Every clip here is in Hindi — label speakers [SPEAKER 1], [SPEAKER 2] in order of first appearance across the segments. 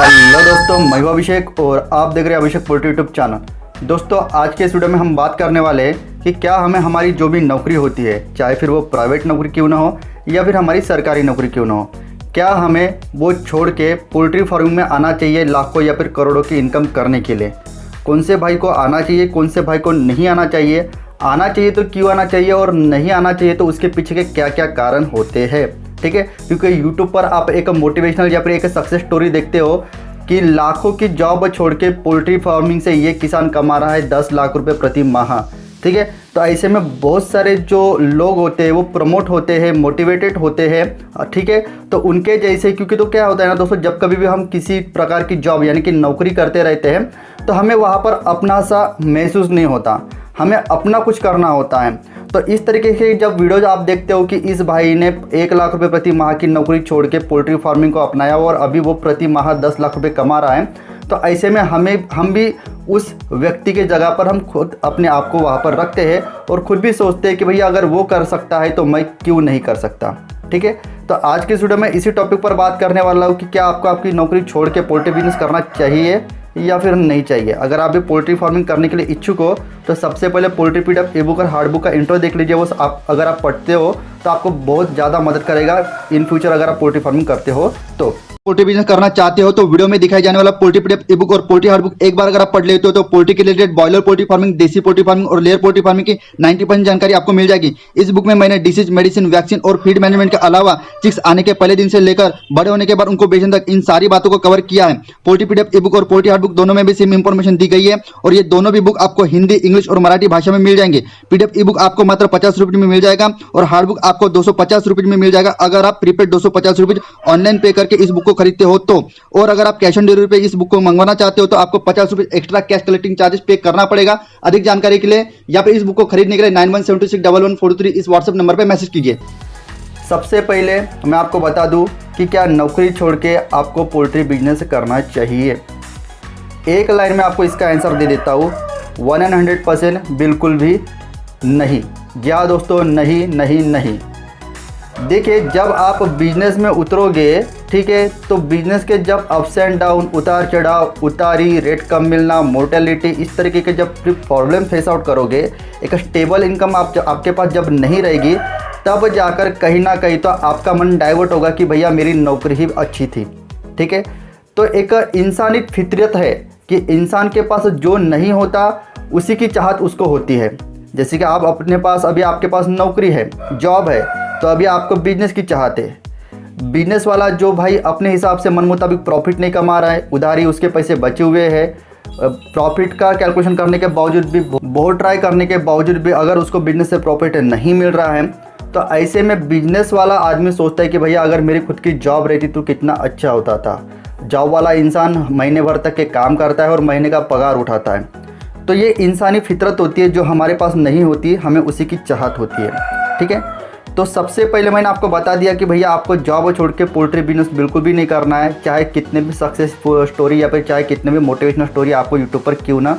[SPEAKER 1] हेलो दोस्तों, मैं हूं अभिषेक और आप देख रहे हैं अभिषेक पोल्ट्री यूट्यूब चैनल। दोस्तों, आज के इस वीडियो में हम बात करने वाले हैं कि क्या हमें हमारी जो भी नौकरी होती है, चाहे फिर वो प्राइवेट नौकरी क्यों ना हो या फिर हमारी सरकारी नौकरी क्यों ना हो, क्या हमें वो छोड़ के पोल्ट्री फार्मिंग में आना चाहिए लाखों या फिर करोड़ों की इनकम करने के लिए। कौन से भाई को आना चाहिए, कौन से भाई को नहीं आना चाहिए, आना चाहिए तो क्यों आना चाहिए और नहीं आना चाहिए तो उसके पीछे के क्या क्या कारण होते हैं। ठीक है, क्योंकि यूट्यूब पर आप एक मोटिवेशनल या फिर एक सक्सेस स्टोरी देखते हो कि लाखों की जॉब छोड़ के पोल्ट्री फार्मिंग से ये किसान कमा रहा है 10 लाख रुपए प्रति माह। ठीक है, तो ऐसे में बहुत सारे जो लोग होते हैं वो प्रमोट होते हैं, मोटिवेटेड होते हैं। ठीक है, तो उनके जैसे, क्योंकि तो क्या होता है ना दोस्तों, जब कभी भी हम किसी प्रकार की जॉब यानी कि नौकरी करते रहते हैं तो हमें वहाँ पर अपना सा महसूस नहीं होता, हमें अपना कुछ करना होता है। तो इस तरीके से जब वीडियोज आप देखते हो कि इस भाई ने 1 लाख रुपए प्रति माह की नौकरी छोड़ के पोल्ट्री फार्मिंग को अपनाया और अभी वो प्रति माह 10 लाख रुपए कमा रहा है, तो ऐसे में हम भी उस व्यक्ति के जगह पर हम खुद अपने आप को वहाँ पर रखते हैं और खुद भी सोचते हैं कि भैया अगर वो कर सकता है तो मैं क्यों नहीं कर सकता। ठीक है, तो आज के इस वीडियो में इसी टॉपिक पर बात करने वाला हूँ कि क्या आपको आपकी नौकरी छोड़ के पोल्ट्री बिजनेस करना चाहिए या फिर नहीं चाहिए। अगर आप भी पोल्ट्री फार्मिंग करने के लिए इच्छुक हो तो सबसे पहले पोल्ट्री पीडीएफ ई बुक और हार्ड बुक का इंट्रो देख लीजिए। वो अगर आप पढ़ते हो तो आपको बहुत ज़्यादा मदद करेगा इन फ्यूचर अगर आप पोल्ट्री फार्मिंग करते हो तो। पोल्ट्री बिजनेस करना चाहते हो तो वीडियो में दिखाई जाने वाला पोल्ट्री पीडीएफ ई बुक और पोल्ट्री हार्ड बुक एक बार अगर आप पढ़ लेते हो तो पोल्ट्री के रिलेटेड बॉयलर पोल्ट्री फार्मिंग, देसी पोल्ट्री फार्मिंग और लेयर पोल्ट्री फार्मिंग की 90% जानकारी आपको मिल जाएगी। इस बुक में मैंने डिसीज, मेडिसिन, वैक्सीन और फीड मैनेजमेंट के अलावा चिक्स आने के पहले दिन से लेकर बड़े होने के बाद उनको बेचने तक इन सारी बातों को कवर किया है। पोल्ट्री पीडीएफ ई बुक और पोल्ट्री हार्ड बुक दोनों में भी सेम इंफॉर्मेशन दी गई है और ये दोनों भी बुक आपको हिंदी, इंग्लिश और मराठी भाषा में मिल जाएंगे। पीडीएफ ई बुक आपको मात्र 50 रुपये में मिल जाएगा और हार्ड बुक आपको 250 रुपये में मिल जाएगा अगर आप प्रीपेड 250 रुपये ऑनलाइन पे करके इस बुक को खरीदते हो तो। और अगर आप कैश ऑन डिलीवरी पे इस बुक को मंगवाना चाहते हो तो आपको 50 रुपये एक्स्ट्रा कैश कलेक्टिंग चार्जेस पे करना पड़ेगा। अधिक जानकारी के लिए या फिर इस बुक को खरीदने के लिए 91761143 इस व्हाट्सएप नंबर पर मैसेज कीजिए। सबसे पहले मैं आपको बता दूं कि क्या नौकरी छोड़ के आपको पोल्ट्री बिजनेस करना चाहिए। एक लाइन में आपको इसका आंसर दे देता हूँ, 100% बिल्कुल भी नहीं। जी हाँ दोस्तों, नहीं नहीं नहीं। देखिए, जब आप बिजनेस में उतरोगे, ठीक है, तो बिजनेस के जब अप्स एंड डाउन, उतार चढ़ाव, उतारी, रेट कम मिलना, मोर्टेलिटी, इस तरीके के जब प्रॉब्लम फेस आउट करोगे, एक स्टेबल इनकम आपके पास जब नहीं रहेगी, तब जाकर कहीं ना कहीं तो आपका मन डाइवर्ट होगा कि भैया मेरी नौकरी ही अच्छी थी। ठीक है, तो एक इंसानी फितरत है कि इंसान के पास जो नहीं होता उसी की चाहत उसको होती है। जैसे कि आप अपने पास, अभी आपके पास नौकरी है, जॉब है, तो अभी आपको बिजनेस की चाहत है। बिजनेस वाला जो भाई अपने हिसाब से मन मुताबिक प्रॉफिट नहीं कमा रहा है, उधारी उसके पैसे बचे हुए हैं, प्रॉफिट का कैलकुलेशन करने के बावजूद भी, बहुत ट्राई करने के बावजूद भी अगर उसको बिजनेस से प्रॉफिट नहीं मिल रहा है, तो ऐसे में बिजनेस वाला आदमी सोचता है कि भैया अगर मेरी खुद की जॉब रहती तो कितना अच्छा होता था। जॉब वाला इंसान महीने भर तक के काम करता है और महीने का पगार उठाता है। तो ये इंसानी फितरत होती है जो हमारे पास नहीं होती, हमें उसी की चाहत होती है। ठीक है, तो सबसे पहले मैंने आपको बता दिया कि भैया आपको जॉब छोड़ के पोल्ट्री बिजनेस बिल्कुल भी नहीं करना है, चाहे कितने भी सक्सेस स्टोरी या फिर चाहे कितने भी मोटिवेशनल स्टोरी आपको यूट्यूब पर क्यों ना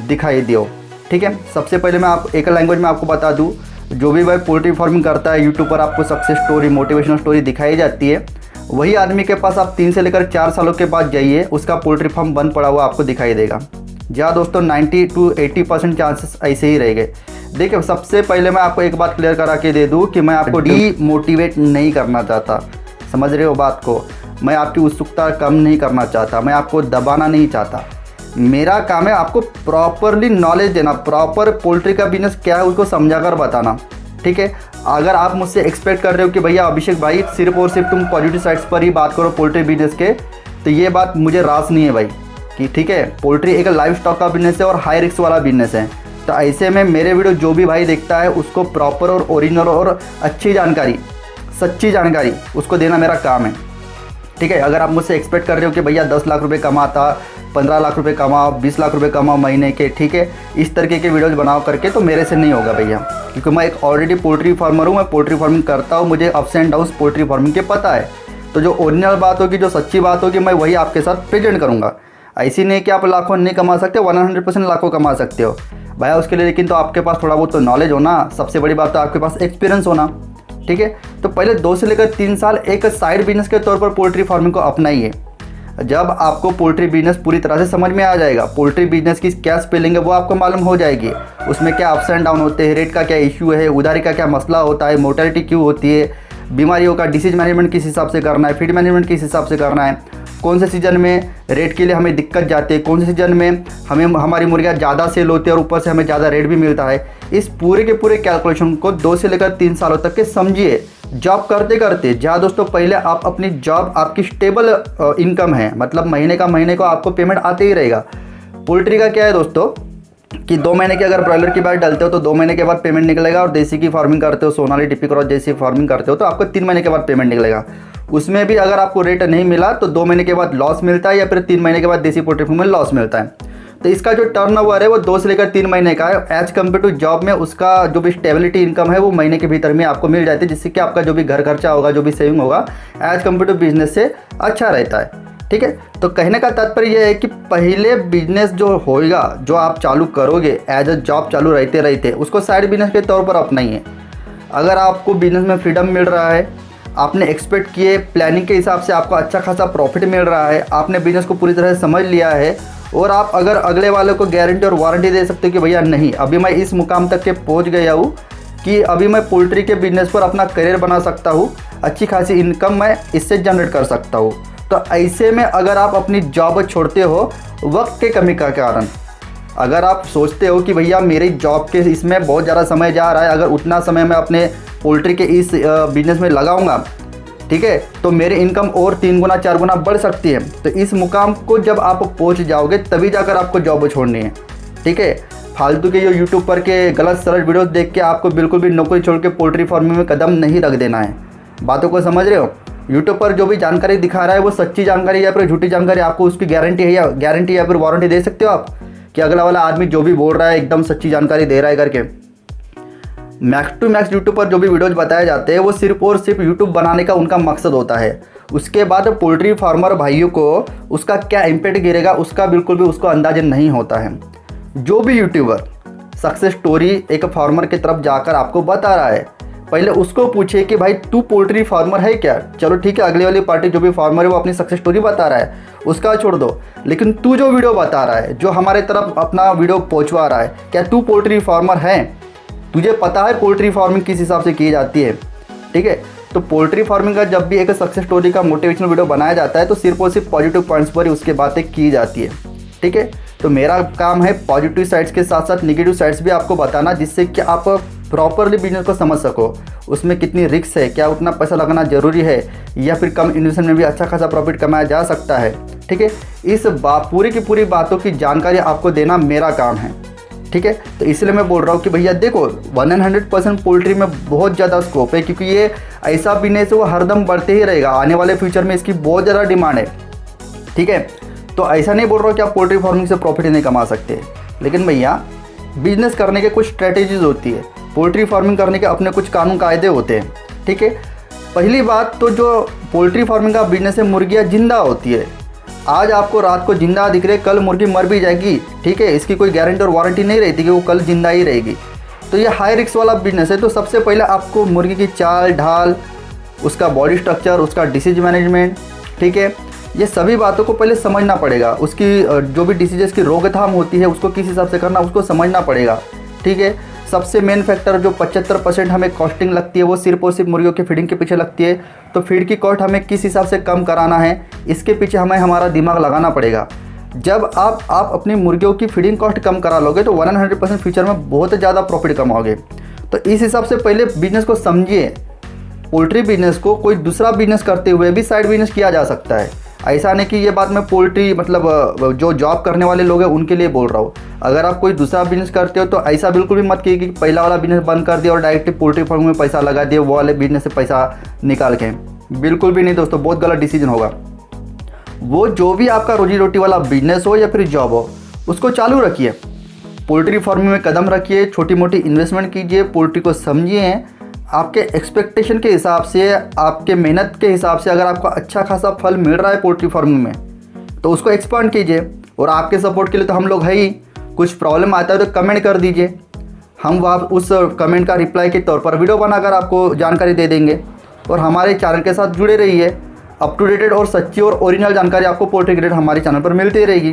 [SPEAKER 1] दिखाई दे। ठीक है, सबसे पहले मैं एक लैंग्वेज में आपको बता दूँ, जो भी भाई पोल्ट्री फार्मिंग करता है, यूट्यूब पर आपको सक्सेस स्टोरी, मोटिवेशनल स्टोरी दिखाई जाती है, वही आदमी के पास आप 3 से लेकर 4 सालों के बाद जाइए, उसका पोल्ट्री फार्म बंद पड़ा हुआ आपको दिखाई देगा। जहाँ दोस्तों 90 to 80% चांसेस ऐसे ही रहेंगे। देखिए, सबसे पहले मैं आपको एक बात क्लियर करा के दे दूँ कि मैं आपको डीमोटिवेट नहीं करना चाहता, समझ रहे हो बात को। मैं आपकी उत्सुकता कम नहीं करना चाहता, मैं आपको दबाना नहीं चाहता। मेरा काम है आपको प्रॉपरली नॉलेज देना, प्रॉपर पोल्ट्री का बिजनेस क्या है उसको समझा कर बताना। ठीक है, अगर आप मुझसे एक्सपेक्ट कर रहे हो कि भैया अभिषेक भाई सिर्फ और सिर्फ तुम पॉजिटिव साइड्स पर ही बात करो पोल्ट्री बिजनेस के, तो ये बात मुझे रास नहीं है भाई। कि ठीक है, पोल्ट्री एक लाइव स्टॉक का बिजनेस है और हाई रिस्क वाला बिजनेस है। तो ऐसे में मेरे वीडियो जो भी भाई देखता है उसको प्रॉपर और ओरिजिनल और अच्छी जानकारी, सच्ची जानकारी उसको देना मेरा काम है। ठीक है, अगर आप मुझसे एक्सपेक्ट कर रहे हो कि भैया 10 लाख रुपए कमाता, 15 लाख रुपए कमाओ, 20 लाख रुपए कमाओ महीने के, ठीक है, इस तरीके के वीडियोज़ बनाओ करके, तो मेरे से नहीं होगा भैया। क्योंकि मैं एक ऑलरेडी पोल्ट्री फार्मर हूँ, मैं पोल्ट्री फार्मिंग करता हूँ, मुझे ups and downs poultry farming के पता है। तो जो ओरिजिनल बात होगी, जो सच्ची बात होगी, मैं वही आपके साथ प्रेजेंट करूँगा। ऐसी नहीं कि आप लाखों नहीं कमा सकते, 100% लाखों कमा सकते हो भैया, उसके लिए लेकिन तो आपके पास थोड़ा बहुत तो नॉलेज होना, सबसे बड़ी बात तो आपके पास एक्सपीरियंस होना। ठीक है, तो पहले 2 से लेकर 3 साल एक साइड बिजनेस के तौर पर पोल्ट्री फार्मिंग को अपनाइए। जब आपको पोल्ट्री बिजनेस पूरी तरह से समझ में आ जाएगा, पोल्ट्री बिजनेस की क्या स्पेलिंग है वो आपको मालूम हो जाएगी, उसमें क्या अप्स एंड डाउन होते हैं, रेट का क्या इश्यू है, उधारी का क्या मसला होता है, मोर्टेलिटी क्यों होती है, बीमारियों का डिसीज मैनेजमेंट किस हिसाब से करना है, फीड मैनेजमेंट किस हिसाब से करना है, कौन से सीज़न में रेट के लिए हमें दिक्कत जाती है, कौन से सीज़न में हमें हमारी मुर्गियाँ ज़्यादा सेल होती है और ऊपर से हमें ज़्यादा रेट भी मिलता है। इस पूरे के पूरे कैलकुलेशन को 2 से लेकर 3 सालों तक के समझिए। जॉब करते करते जहाँ दोस्तों पहले आप अपनी जॉब आपकी स्टेबल इनकम है, मतलब महीने को आपको पेमेंट आते ही रहेगा। पोल्ट्री का क्या है दोस्तों कि 2 महीने के अगर ब्रॉयलर की बात डालते हो तो 2 महीने के बाद पेमेंट निकलेगा, और देसी की फार्मिंग करते हो, सोनाली टिपी क्रॉस जैसी फार्मिंग करते हो तो आपको 3 महीने के बाद पेमेंट निकलेगा। उसमें भी अगर आपको रेट नहीं मिला तो 2 महीने के बाद लॉस मिलता है, या फिर 3 महीने के बाद देसी पोल्ट्री फार्म में लॉस मिलता है। तो इसका जो टर्नओवर है वो 2 से लेकर 3 महीने का है। एज कम्पेयर टू जॉब में उसका जो भी स्टेबिलिटी इनकम है वो महीने के भीतर में आपको मिल जाती है, जिससे कि आपका जो भी घर खर्चा होगा, जो भी सेविंग होगा, एज कम्पेयर टू बिजनेस से अच्छा रहता है। ठीक है, तो कहने का तात्पर्य यह है कि पहले बिजनेस जो होगा, जो आप चालू करोगे एज अ जॉब चालू रहते रहते, उसको साइड बिजनेस के तौर पर अपनाइए। अगर आपको बिजनेस में फ्रीडम मिल रहा है, आपने एक्सपेक्ट किए प्लानिंग के हिसाब से आपको अच्छा खासा प्रॉफिट मिल रहा है, आपने बिजनेस को पूरी तरह से समझ लिया है, और आप अगर अगले वाले को गारंटी और वारंटी दे सकते हो कि भैया नहीं, अभी मैं इस मुकाम तक के पहुंच गया हूँ कि अभी मैं पोल्ट्री के बिजनेस पर अपना करियर बना सकता हूँ, अच्छी खासी इनकम मैं इससे जनरेट कर सकता हूँ, तो ऐसे में अगर आप अपनी जॉब छोड़ते हो वक्त के कमी का कारण, अगर आप सोचते हो कि भैया मेरी जॉब के इसमें बहुत ज़्यादा समय जा रहा है, अगर उतना समय मैं अपने पोल्ट्री के इस बिजनेस में लगाऊंगा, ठीक है, तो मेरी इनकम और 3 गुना 4 गुना बढ़ सकती है। तो इस मुकाम को जब आप पहुंच जाओगे तभी जाकर आपको जॉब छोड़नी है। ठीक है, फालतू के जो यूट्यूब पर के गलत सरल वीडियोस देख के आपको बिल्कुल भी नौकरी छोड़ के पोल्ट्री फार्मिंग में कदम नहीं रख देना है। बातों को समझ रहे हो? यूट्यूब पर जो भी जानकारी दिखा रहा है वो सच्ची जानकारी या फिर झूठी जानकारी, आपको उसकी गारंटी है या फिर वारंटी दे सकते हो आप कि अगला वाला आदमी जो भी बोल रहा है एकदम सच्ची जानकारी दे रहा है करके? मैक्स टू मैक्स यूट्यूब पर जो भी वीडियोज बताए जाते हैं वो सिर्फ और सिर्फ यूट्यूब बनाने का उनका मकसद होता है। उसके बाद पोल्ट्री फार्मर भाइयों को उसका क्या इम्पैक्ट गिरेगा उसका बिल्कुल भी उसको अंदाजा नहीं होता है। जो भी यूट्यूबर सक्सेस स्टोरी एक फार्मर की तरफ जाकर आपको बता रहा है, पहले उसको पूछे कि भाई तू पोल्ट्री फार्मर है क्या? चलो ठीक है, अगले वाली पार्टी जो भी फार्मर है वो अपनी सक्सेस स्टोरी बता रहा है, उसका छोड़ दो, लेकिन तू जो वीडियो बता रहा है, जो हमारे तरफ अपना वीडियो पहुंचवा रहा है, क्या तू पोल्ट्री फार्मर है? तुझे पता है पोल्ट्री फार्मिंग किस हिसाब से की जाती है? ठीक है, तो पोल्ट्री फार्मिंग का जब भी एक सक्सेस स्टोरी का मोटिवेशनल वीडियो बनाया जाता है तो सिर्फ और सिर्फ पॉजिटिव पॉइंट्स पर ही उसके बातें की जाती है। ठीक है, तो मेरा काम है पॉजिटिव साइड्स के साथ साथ नेगेटिव साइड्स भी आपको बताना, जिससे कि आप प्रॉपरली बिजनेस को समझ सको, उसमें कितनी रिस्क है, क्या उतना पैसा लगाना जरूरी है, या फिर कम इन्वेस्टमेंट में भी अच्छा खासा प्रॉफिट कमाया जा सकता है। ठीक है, इस पूरी की पूरी बातों की जानकारी आपको देना मेरा काम है। ठीक है, तो इसलिए मैं बोल रहा हूँ कि भैया देखो 100% पोल्ट्री में बहुत ज़्यादा स्कोप है, क्योंकि ये ऐसा बिजनेस है वो हरदम बढ़ते ही रहेगा, आने वाले फ्यूचर में इसकी बहुत ज़्यादा डिमांड है। ठीक है, तो ऐसा नहीं बोल रहा हूँ कि आप पोल्ट्री फार्मिंग से प्रॉफिट नहीं कमा सकते, लेकिन भैया बिजनेस करने के कुछ स्ट्रेटेजीज होती है, पोल्ट्री फार्मिंग करने के अपने कुछ कानून कायदे होते हैं। ठीक है, पहली बात तो जो पोल्ट्री फार्मिंग का बिजनेस है, मुर्गियाँ जिंदा होती है। आज आपको रात को जिंदा दिख रहे, कल मुर्गी मर भी जाएगी। ठीक है, इसकी कोई गारंटी और वारंटी नहीं रहती कि वो कल जिंदा ही रहेगी। तो ये हाई रिस्क वाला बिजनेस है। तो सबसे पहले आपको मुर्गी की चाल ढाल, उसका बॉडी स्ट्रक्चर, उसका डिसीज मैनेजमेंट, ठीक है, ये सभी बातों को पहले समझना पड़ेगा। उसकी जो भी डिसीजेस की रोकथाम होती है उसको किस हिसाब से करना उसको समझना पड़ेगा। ठीक है, सबसे मेन फैक्टर जो 75% हमें कॉस्टिंग लगती है वो सिर्फ और सिर्फ मुर्गियों की फीडिंग के पीछे लगती है। तो फीड की कॉस्ट हमें किस हिसाब से कम कराना है, इसके पीछे हमें हमारा दिमाग लगाना पड़ेगा। जब आप अपनी मुर्गियों की फीडिंग कॉस्ट कम करा लोगे तो 100% फ्यूचर में बहुत ज़्यादा प्रॉफिट कमाओगे। तो इस हिसाब से पहले बिजनेस को समझिए। पोल्ट्री बिजनेस को कोई दूसरा बिजनेस करते हुए भी साइड बिजनेस किया जा सकता है। ऐसा नहीं कि ये बात मैं पोल्ट्री मतलब जो जॉब करने वाले लोग हैं उनके लिए बोल रहा हूँ। अगर आप कोई दूसरा बिजनेस करते हो तो ऐसा बिल्कुल भी मत कीजिए कि पहला वाला बिजनेस बंद कर दिया और डायरेक्ट पोल्ट्री फार्म में पैसा लगा दिए, वो वाले बिजनेस से पैसा निकाल के। बिल्कुल भी नहीं दोस्तों, बहुत गलत डिसीजन होगा। वो जो भी आपका रोजी रोटी वाला बिजनेस हो या फिर जॉब हो उसको चालू रखिए, पोल्ट्री फार्मिंग में कदम रखिए, छोटी मोटी इन्वेस्टमेंट कीजिए, पोल्ट्री को समझिए। आपके एक्सपेक्टेशन के हिसाब से, आपके मेहनत के हिसाब से अगर आपको अच्छा खासा फल मिल रहा है पोल्ट्री फार्मिंग में तो उसको एक्सपांड कीजिए। और आपके सपोर्ट के लिए तो हम लोग है ही। कुछ प्रॉब्लम आता है तो कमेंट कर दीजिए, हम वहाँ उस कमेंट का रिप्लाई के तौर पर वीडियो बनाकर आपको जानकारी दे देंगे। और हमारे चैनल के साथ जुड़े रहिए। अप टू डेटेड और सच्ची और ओरिजिनल जानकारी आपको पोल्ट्री के रिलेटेड हमारे चैनल पर मिलती रहेगी।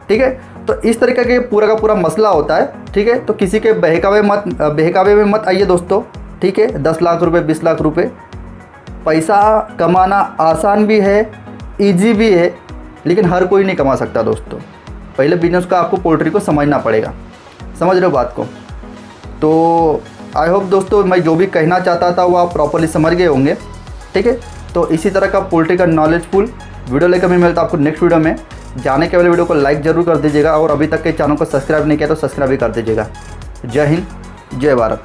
[SPEAKER 1] ठीक है, तो इस तरीके के पूरा का पूरा मसला होता है। ठीक है, तो किसी के बहकावे में मत आइए दोस्तों। ठीक है, 10 लाख रुपए 20 लाख रुपए पैसा कमाना आसान भी है, ईजी भी है, लेकिन हर कोई नहीं कमा सकता दोस्तों। पहले बिजनेस का आपको पोल्ट्री को समझना पड़ेगा। समझ रहे हो बात को? तो आई होप दोस्तों मैं जो भी कहना चाहता था वो आप प्रॉपरली समझ गए होंगे। ठीक है, तो इसी तरह का पोल्ट्री का नॉलेजफुल वीडियो लेकर मैं मिलता आपको नेक्स्ट वीडियो में। जाने के वाले वीडियो को लाइक ज़रूर कर दीजिएगा और अभी तक के चैनल को सब्सक्राइब नहीं किया तो सब्सक्राइब भी कर दीजिएगा। जय हिंद, जय भारत।